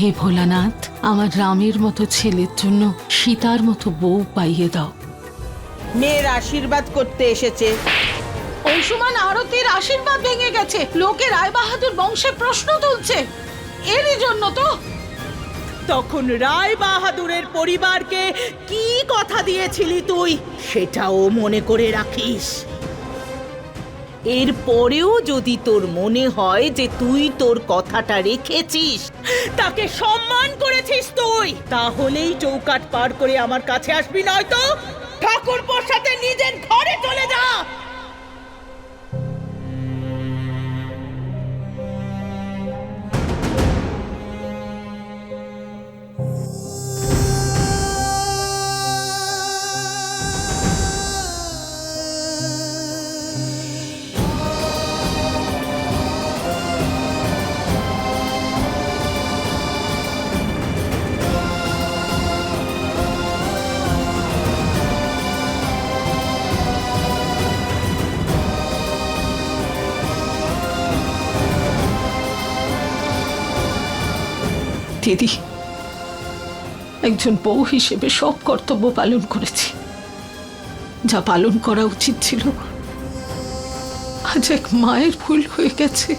হে ভোলানাথ, আমার রামের মতো ছেলের জন্য সীতার মতো বউ পাইয়ে দাও। মেয়ের আশীর্বাদ করতে এসেছে। অংশুমান আরতির আশীর্বাদ ভেঙে গেছে, লোকে রায় বাহাদুর বংশে প্রশ্ন তুলছে। এরই জন্য তো তখন রায় বাহাদুরের পরিবারকে কি কথা দিয়েছিলি তুই, সেটাও মনে করে রাখিস। এর পরেও যদি তোর মনে হয় যে তুই তোর কথাটা রেখেছিস, তাকে সম্মান করেছিস তুই, তাহলেই চৌকাঠ পার করে আমার কাছে আসবি, নয়তো ঠাকুরপোর সাথে নিজের ঘরে চলে যা। দিদি, একজন বউ হিসেবে সব কর্তব্য পালন করেছি, যা পালন করা উচিত ছিল। আজ এক মায়ের ভুল হয়ে গেছে,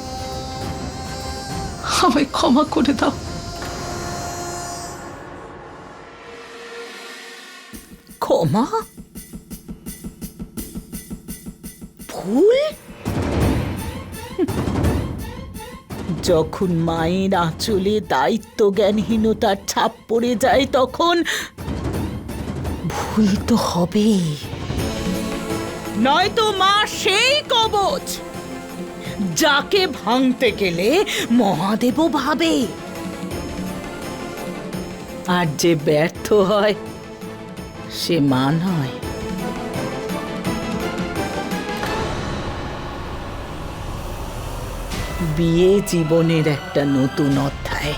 আমায় ক্ষমা করে দাও। ক্ষমা? ভুল? যখন মায়ের আঁচলে দায়িত্ব জ্ঞানহীনতার ছাপ পড়ে যায়, তখন ভুল তো হবেই। নয়তো মা সেই কবচ যাকে ভাঙতে গেলে মহাদেবও ভাবে, আর যে ব্যর্থ হয় সে মা নয়। বিয়ে জীবনের একটা নতুন অধ্যায়,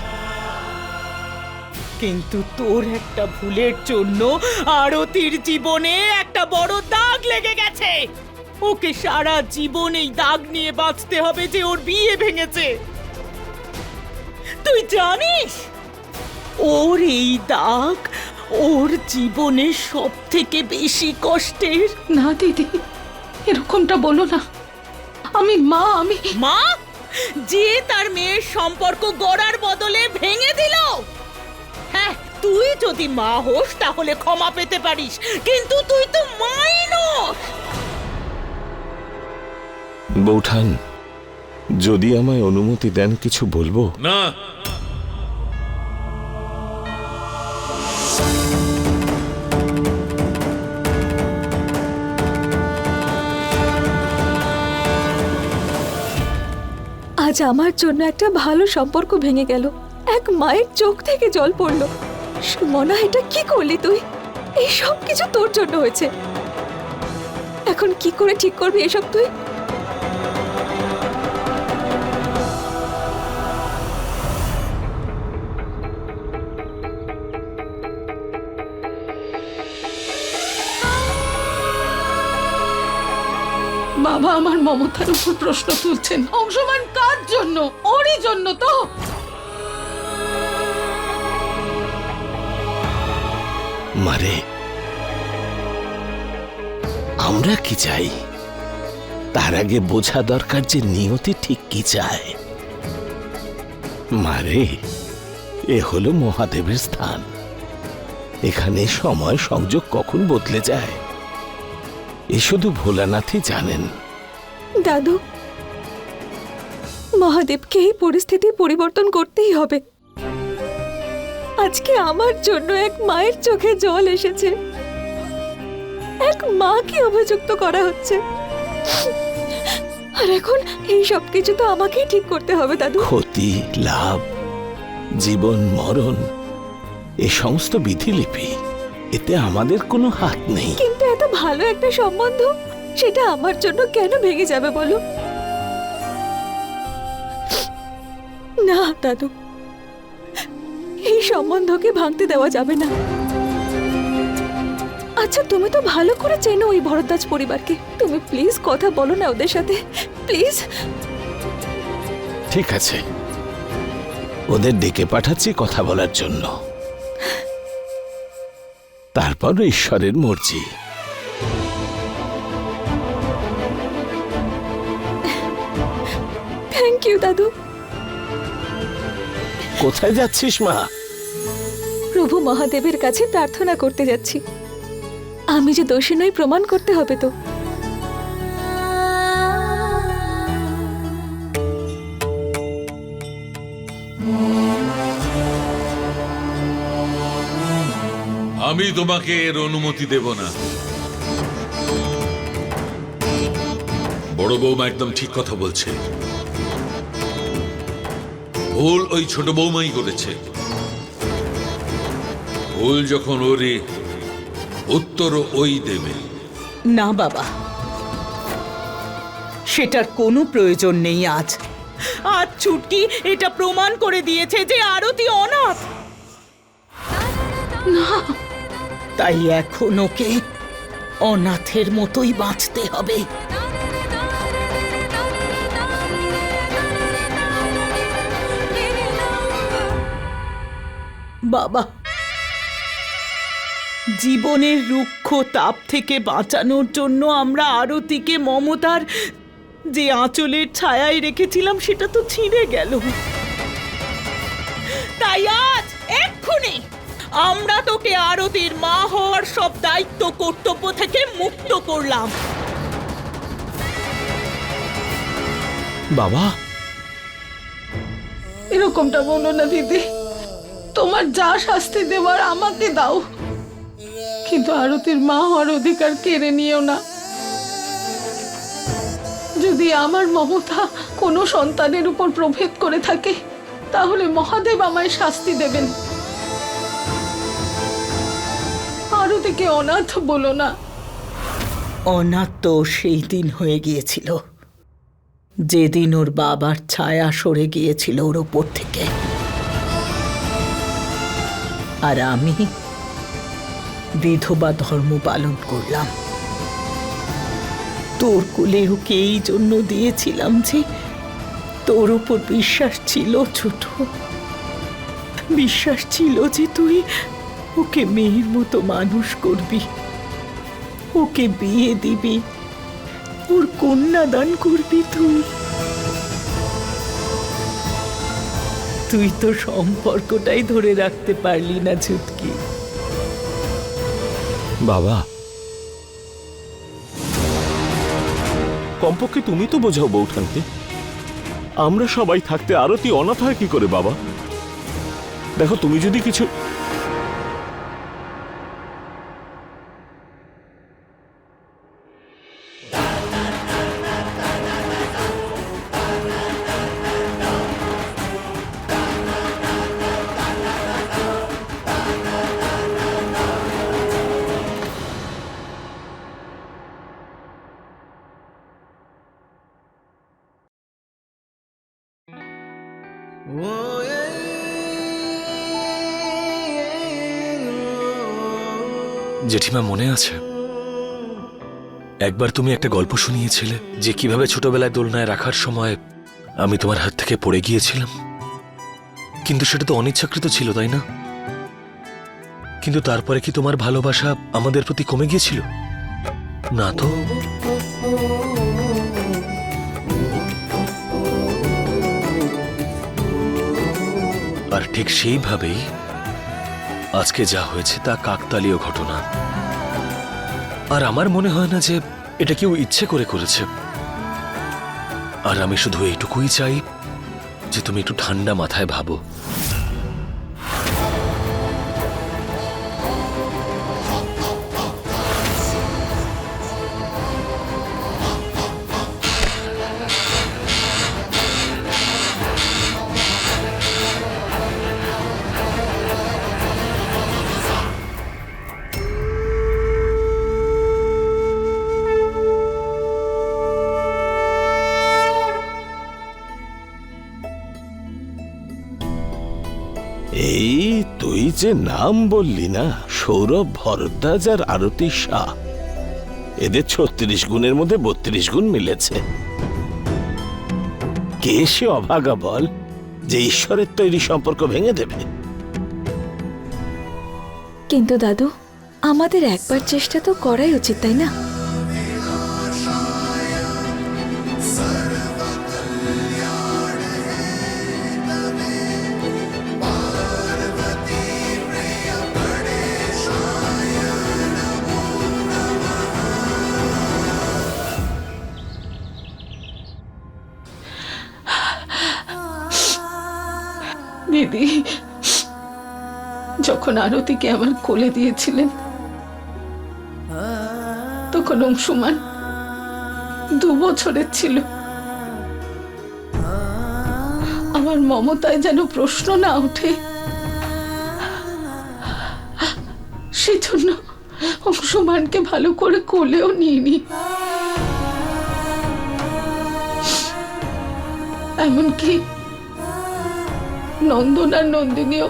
কিন্তু তোর একটা ভুলের জন্য আরতির জীবনে একটা বড় দাগ লেগে গেছে। ওকে সারা জীবন এই দাগ নিয়ে বাঁচতে হবে যে ওর বিয়ে ভেঙেছে। তুই জানিস ওর এই দাগ ওর জীবনের সব থেকে বেশি কষ্টের। না দিদি, এরকমটা বলো না। আমি মা যে তার মেয়ের সম্পর্ক গড়ার বদলে ভেঙে দিল। হ্যাঁ, তুই যদি মা হোস তাহলে ক্ষমা পেতে পারিস, কিন্তু তুই তো মাই নস। বৌঠান, যদি আমায় অনুমতি দেন কিছু বলবো। না, আজ আমার জন্য একটা ভালো সম্পর্ক ভেঙে গেল, এক মায়ের চোখ থেকে জল পড়লো। সুমনা, এটা কি করলি তুই? এই সব কিছু তোর জন্য হয়েছে। এখন কি করে ঠিক করবি এসব তুই? বাবা আমার মমতার উপর প্রশ্ন তুলছেন। অংশমান কার জন্য? ওরই জন্য তো। মারে, আমরা কি চাই তার আগে বোঝা দরকার যে নিয়তি ঠিক কি চায়। মারে, এ হলো মহাদেবের স্থান, এখানে সময় সংযোগ কখন বদলে যায় এ শুধু ভোলানাথই জানেন। দাদু, মহাদেবকে এই পরিস্থিতি পরিবর্তন করতেই হবে। আজকে আমার জন্য এক মায়ের চোখে জল এসেছে, এক মাকে অভিযুক্ত করা হচ্ছে, আর এখন এই সব কিছু তো আমাকেই ঠিক করতে হবে দাদু। ক্ষতি লাভ, জীবন মরণ, এ সমস্ত বিধিলিপি, এতে আমাদের কোনো হাত নেই। কিন্তু এত ভালো একটা সম্বন্ধ, সেটা আমার জন্য কেন ভেঙে যাবে বলো? না দাদু, এই সম্বন্ধকে ভাঙতে দেওয়া যাবে না। আচ্ছা, তুমি তো ভালো করে চেনো ওই ভরদ্বাজ পরিবারকে, তুমি প্লিজ কথা বলো না ওদের সাথে, প্লিজ। ঠিক আছে, ওদের ডেকে পাঠাচ্ছি কথা বলার জন্য। তারপর ঈশ্বরের মর্জি। থ্যাংক ইউ দাদু। কোথায় যাচ্ছিস মা? প্রভু মহাদেবের কাছে প্রার্থনা করতে যাচ্ছি। আমি যে দোষী নই প্রমাণ করতে হবে তো। আমি তোমাকে এর অনুমতি দেব না। বড় বৌমা একদম ঠিক কথা বলছে। ভুল ওই ছোট বৌমাই করেছে। ভুল যখন ওরে, উত্তরও ওই দেবে। না বাবা, সেটার কোনো প্রয়োজন নেই। আজ ছুটকি এটা প্রমাণ করে দিয়েছে যে আরতি অনাথ। তাই এখন ওকে অনাথের মতোই বাঁচতে হবে। বাবা, জীবনের রুক্ষ তাপ থেকে বাঁচানোর জন্য আমরা আরতিকে মমতার যে আঁচলের ছায়ায় রেখেছিলাম সেটা তো ছিঁড়ে গেল। তাই আজ এক্ষুনি আমরা তোকে আরতির মা হওয়ার সব দায়িত্ব কর্তব্য থেকে মুক্ত করলাম। বাবা, এরকমটা বলো না দিদি। তোমার যা শাস্তি দেওয়ার আমাকে দাও, কিন্তু আরতির মা হওয়ার অধিকার কেড়ে নিও না। যদি আমার মমতা কোনো সন্তানের উপর প্রভেদ করে থাকে, তাহলে মহাদেব আমায় শাস্তি দেবেন। আরতিকে অনাথ বলো না। অনাথ তো সেই দিন হয়ে গিয়েছিল যেদিন ওর বাবার ছায়া সরে গিয়েছিল ওর ওপর থেকে। আর আমি বিধবা ধর্ম পালন করলাম। তোর কোলে ওকে এই জন্য দিয়েছিলাম যে তোর ওপর বিশ্বাস ছিল ছোট, বিশ্বাস ছিল যে তুই ওকে মেয়ের মতো মানুষ করবি, ওকে বিয়ে দিবি, ওর কন্যাদান করবি। তুই তো সম্পর্কটাই ধরে রাখতে পারলি না ছুটকি। বাবা, কমপক্ষে তুমি তো বোঝাও বৌঠানকে। আমরা সবাই থাকতে আরতি অনাথ হয় কি করে বাবা? দেখো, তুমি যদি কিছু জেঠিমা, মনে আছে একবার তুমি একটা গল্প শুনিয়েছিলে যে কিভাবে ছোটবেলায় দোলনায় রাখার সময় আমি তোমার হাত থেকে পড়ে গিয়েছিলাম? কিন্তু সেটা তো অনিচ্ছাকৃত ছিল, তাই না? কিন্তু তারপরে কি তোমার ভালোবাসা আমাদের প্রতি কমে গিয়েছিল? না তো। আর ঠিক সেইভাবেই আজকে যা হয়েছে তা কাকতালীয় ঘটনা। আর আমার মনে হয় না যে এটা কেউ ইচ্ছে করে করেছে। আর আমি শুধু এইটুকুই চাই যে তুমি একটু ঠান্ডা মাথায় ভাবো। এই তুই যে নাম বললি না, সৌরভ ভরদ্বাজ আর আরতি শাহ, এদের 36 গুণের মধ্যে 32 গুণ মিলেছে। কে সে অভাগা বল? যে ঈশ্বরের তৈরি সম্পর্ক ভেঙে দেবে? কিন্তু দাদু, আমাদের একবার চেষ্টা তো করাই উচিত, তাই না? দিদি যখন আরতিকে আমার কোলে দিয়েছিলেন তখন অংশুমান 2 বছরের ছিল। আমার মমতায় যেন প্রশ্ন না ওঠে, সেজন্য অংশুমানকে ভালো করে কোলেও নিইনি। এমনকি নন্দন আর নন্দিনীও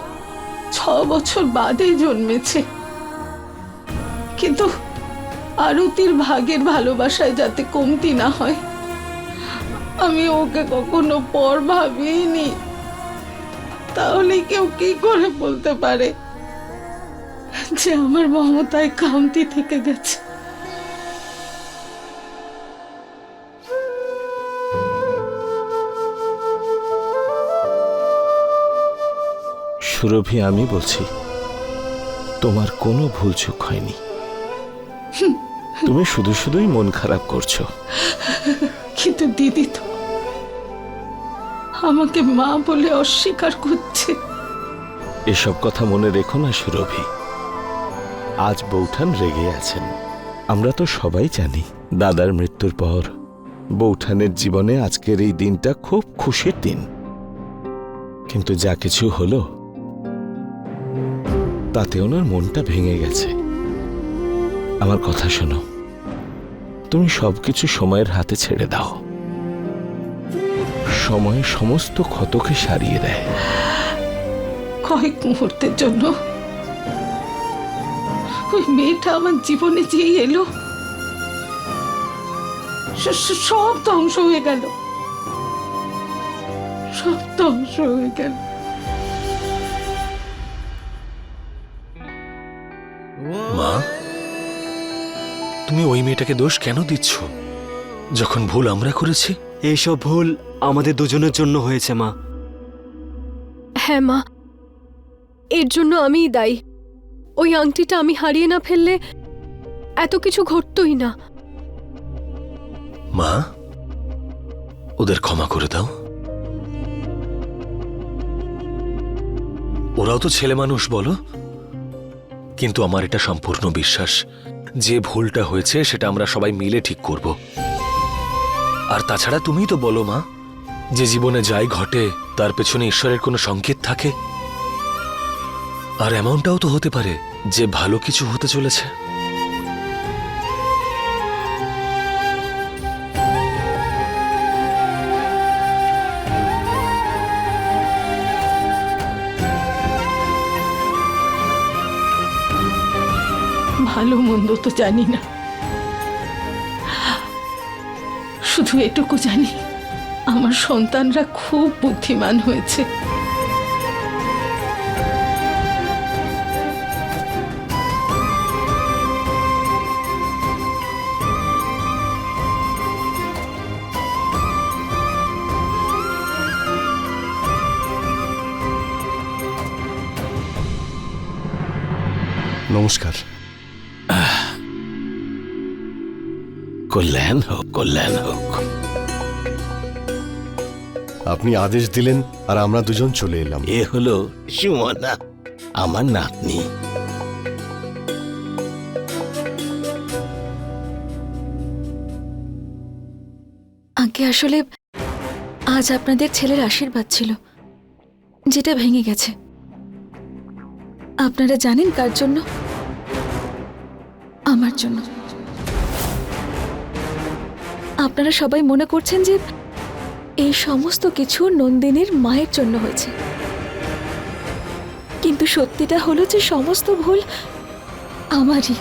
6 বছর বাদে জন্মেছে, কিন্তু আরতির ভাগের ভালোবাসায় যাতে কমতি না হয় আমি ওকে কখনো পর ভাবিনি। তাহলে কেউ কি করে বলতে পারে যে আমার মমতায় কামতি থেকে গেছে? সুরভি, আমি বলছি তোমার কোনো ভুলচুক হয়নি। তুমি শুধু শুধুই মন খারাপ করছো। কিন্তু দিদি তো আমাকে মা বলে অস্বীকার করছে। এসব কথা মনে রেখো না সুরভি। আজ বৌঠান রেগে আছেন। আমরা তো সবাই জানি দাদার মৃত্যুর পর বৌঠানের জীবনে আজকের এই দিনটা খুব খুশির দিন। কিন্তু যা কিছু হলো তাতে ওনার মনটা ভেঙে গেছে। আমার কথা শোনো, তুমি সবকিছু সময়ের হাতে ছেড়ে দাও। সময় সমস্ত ক্ষতকে সারিয়ে দেয়। কয়েক মুহূর্তের জন্য ওই মেয়েটা আমার জীবনে যে এলো সব ধ্বংস হয়ে গেল, সব ধ্বংস হয়ে গেল। মা, তুমি ওই মেয়েটাকে দোষ কেন দিচ্ছ যখন ভুল আমরা করেছি? এইসব ভুল আমাদের দুজনের জন্য হয়েছে মা। হ্যাঁ মা, এর জন্য আমিই দায়ী। ওই আংটিটা আমি হারিয়ে না ফেললে এত কিছু ঘটতই না। মা, ওদের ক্ষমা করে দাও। ওরাও তো ছেলে মানুষ বলো, কিন্তু আমার এটা সম্পূর্ণ বিশ্বাস যে ভুলটা হয়েছে সেটা আমরা সবাই মিলে ঠিক করব। আর তাছাড়া তুমিই তো বলো মা, যে জীবনে যাই ঘটে তার পেছনে ঈশ্বরের কোনো সংকেত থাকে। আর এমনটাও তো হতে পারে যে ভালো কিছু হতে চলেছে। ভালো মন্দ তো জানি না, শুধু এটুকু জানি আমার সন্তানরা খুব বুদ্ধিমান হয়েছে। নমস্কার। কল্যাণ হোক, কল্যাণ হোক। আপনি আদেশ দিলেন আর আমরা দুজন চলে এলাম। এ হলো সুমনা, আমার নাতনি। আগে আসলে আজ আপনাদের ছেলের আশীর্বাদ ছিল, যেটা ভেঙে গেছে। আপনারা জানেন কার জন্য? আমার জন্য। আপনারা সবাই মনে করছেন যে এই সমস্ত কিছু নন্দিনীর মায়ের জন্য হয়েছে, কিন্তু সত্যিটা হলো যে সমস্ত ভুল আমারই।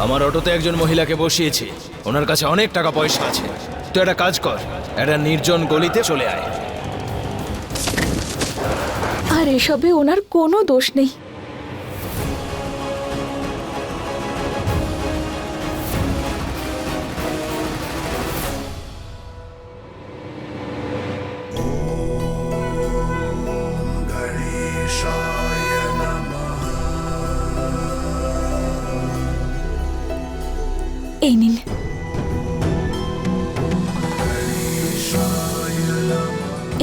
আমার অটোতে একজন মহিলাকে বসিয়েছি, ওনার কাছে অনেক টাকা পয়সা আছে। তুই একটা কাজ কর, একটা নির্জন গলিতে চলে আয়। আর এসবে ওনার কোনো দোষ নেই। এই নিন।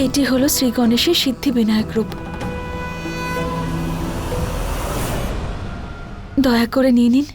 এটি হলো শ্রী গণেশের সিদ্ধি বিনায়ক রূপ। দয়া করে নিয়ে নিন।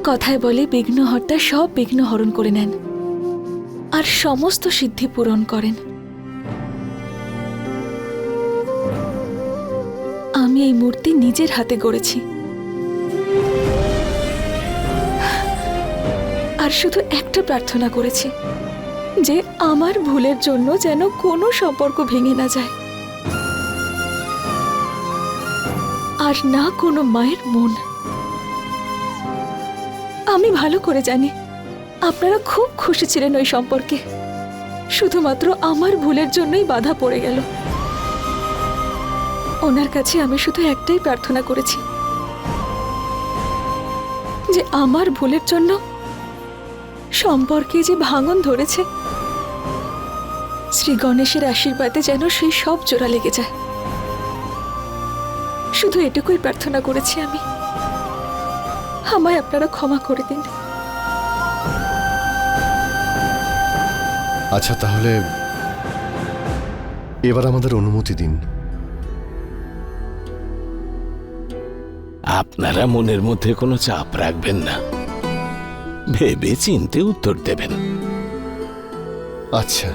কথায় বলে বিঘ্নহর্তা সব বিঘ্ন হরণ করে নেন আর সমস্ত সিদ্ধি পূরণ করেন। আমি এই মূর্তি নিজের হাতে গড়েছি, আর শুধু একটা প্রার্থনা করেছি যে আমার ভুলের জন্য যেন কোনো সম্পর্ক ভেঙে না যায়, আর না কোনো মায়ের মন। আমি ভালো করে জানি আপনারা খুব খুশি ছিলেন ওই সম্পর্কে, শুধুমাত্র আমার ভুলের জন্যই বাধা পড়ে গেল। ওনার কাছে আমি শুধু একটাই প্রার্থনা করেছি যে আমার ভুলের জন্য সম্পর্কে যে ভাঙন ধরেছে, শ্রী গণেশের আশীর্বাদে যেন সেই সব জোড়া লেগে যায়। শুধু এটুকুই প্রার্থনা করেছি আমি। আমায় আপনারা ক্ষমা করে দিন। আচ্ছা, তাহলে এবার আমাদের অনুমতি দিন। আপনারা মনের মধ্যে কোনো চাপ রাখবেন না, ভেবে চিন্তে উত্তর দেবেন। আচ্ছা,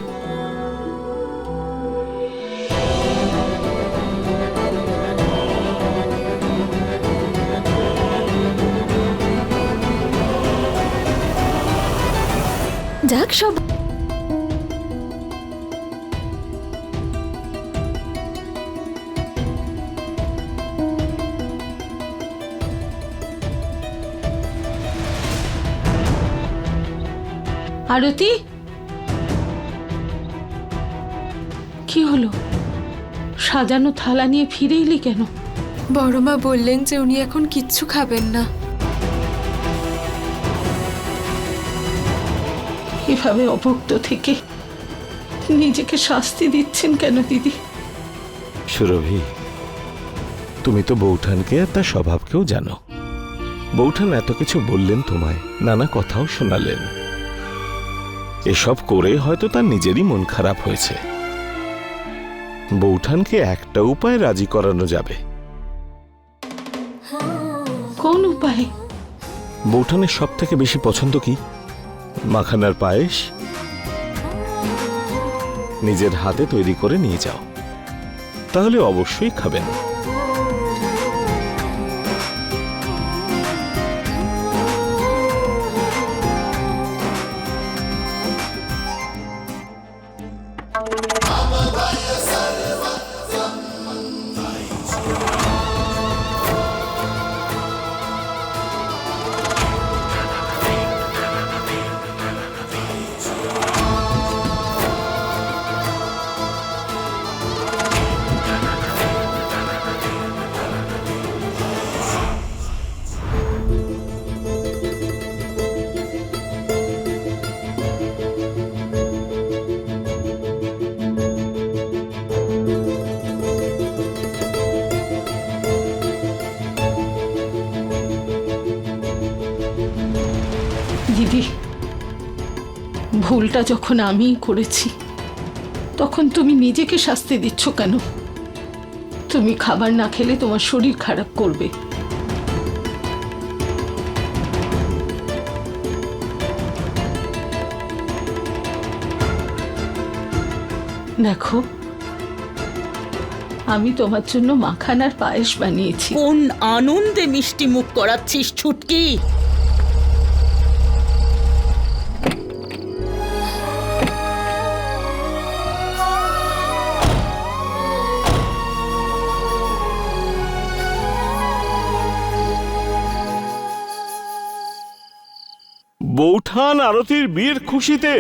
যাক সব। আরতি, কি হলো? সাজানো থালা নিয়ে ফিরে এলি কেন? বড়মা বললেন যে উনি এখন কিচ্ছু খাবেন না। এভাবে অভুক্ত থেকে নিজেকে শাস্তি দিচ্ছেন কেন দিদি? সুরভি, তুমি তো বৌঠানকে আর তার স্বভাবকেও জানো। বৌঠান এত কিছু বললেন তোমায়, নানা কথাও শোনালেন। এসব করে হয়তো তার নিজেরই মন খারাপ হয়েছে। বৌঠানকে একটা উপায় রাজি করানো যাবে। কোন উপায়? বৌঠানের সব থেকে বেশি পছন্দ কি? মাখানার পায়েস। নিজের হাতে তৈরি করে নিয়ে যাও, তাহলে অবশ্যই খাবেন। দিদি, ভুলটা যখন আমিই করেছি, তখন তুমি নিজেকে শাস্তি দিচ্ছ কেন? তুমি খাবার না খেলে তোমার শরীর খারাপ করবে। দেখো, আমি তোমার জন্য মাখানার পায়েস বানিয়েছি। কোন আনন্দে মিষ্টি মুখ করাচ্ছিস ছুটকি? বৌঠান আরতির বিয়ের খুশিতে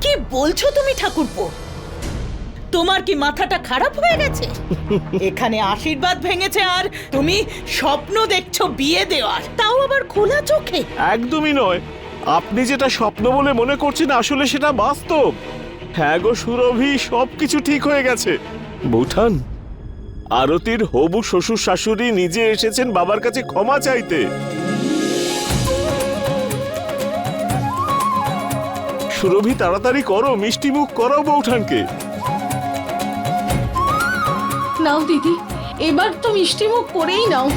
কি বলছো তুমি ঠাকুরপো? তোমার কি মাথাটা খারাপ হয়ে গেছে? এখানে আশীর্বাদ ভেঙেছে আর তুমি স্বপ্ন দেখছো বিয়ে দেওয়ার, তাও আবার খোলা চোখে। একদমই নয়। আপনি যেটা স্বপ্ন বলে মনে করছেন আসলে সেটা বাস্তব। হ্যাঁ গো সুরভি, সবকিছু ঠিক হয়ে গেছে। বৌঠান, আরতির হবু শ্বশুর শাশুড়ি নিজে এসেছেন বাবার কাছে ক্ষমা চাইতে। সুরভি তাড়াতাড়ি করো, মিষ্টি মুখ করো বৌঠানকে। নাও দিদি, এবার তো মিষ্টি মুখ করেই নাও।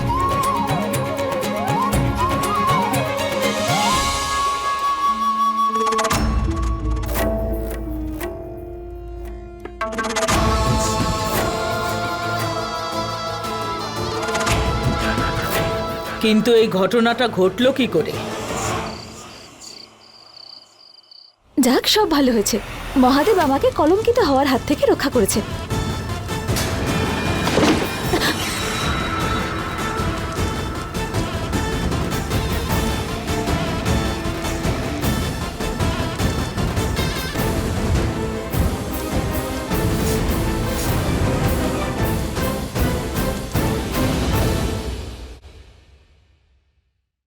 কিন্তু এই ঘটনাটা ঘটলো কি করে? যাক, সব ভালো হয়েছে। মহাদেব আমাকে কলঙ্কিত হওয়ার হাত থেকে রক্ষা করেছে।